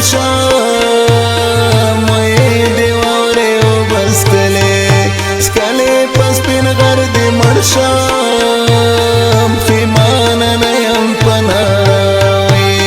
مرشام وی دیواره و بسکله سکله پس پین غرد مرشام خیمان نیم پناراوی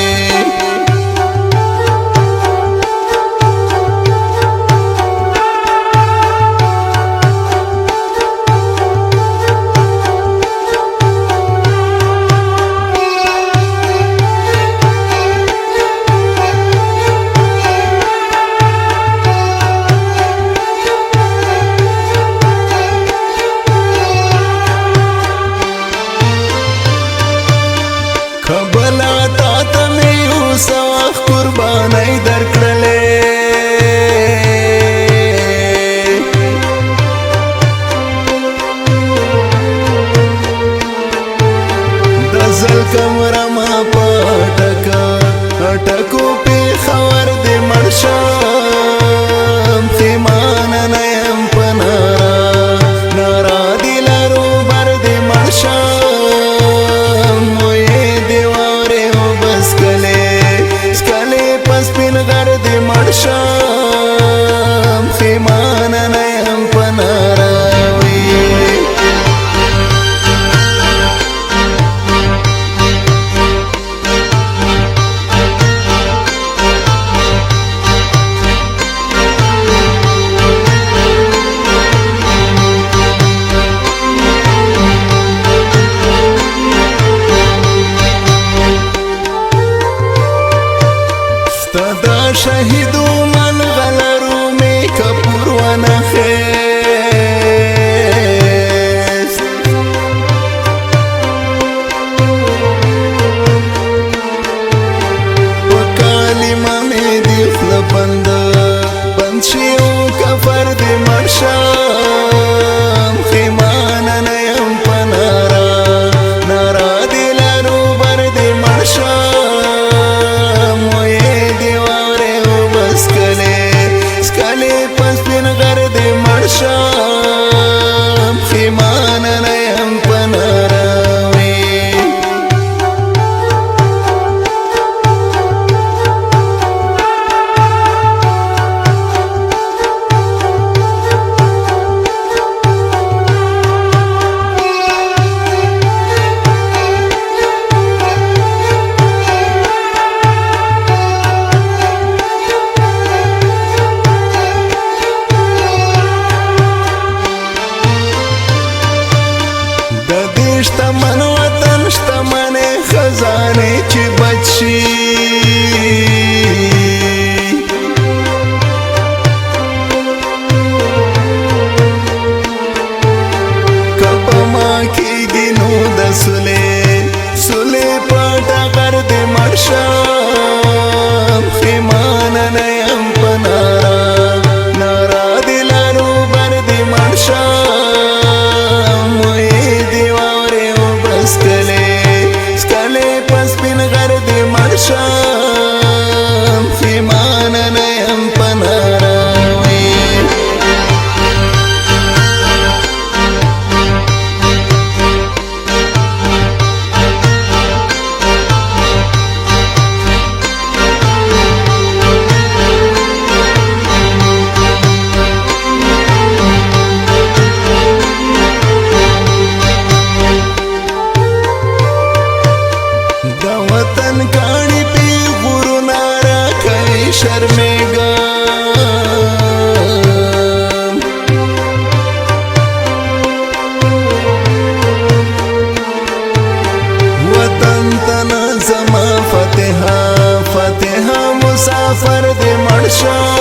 کبلا تا تمیو سواخ قربانی در کرلے دزل کمرا ما پاٹکا اٹکو پی خور دی مرشام خیمان نیم پنارا نارا دیلارو بر دی مرشام مرشام خیمان نیم پناراوی ستدا شهیدو من غلرو می کپور و نخیست و کالما می دی خلپند بندشیو کفر دی مرشام خیمان نیم پنارا نارا دیلارو بر دی مرشام مرشام خیمان نیم پناراوی شتمن وطن شتمن خزانه چی بچی کپ ما کی گینو د سله پټا کر دې مرشام خیمان نیم پنارا نارا دلارو بر دې مرشام مرشام خیمان نیم پناراوی دا وطن کانی پی غرو نارا کئی شرمیگا وطن تنا زما فتحا مسافر دی مرشام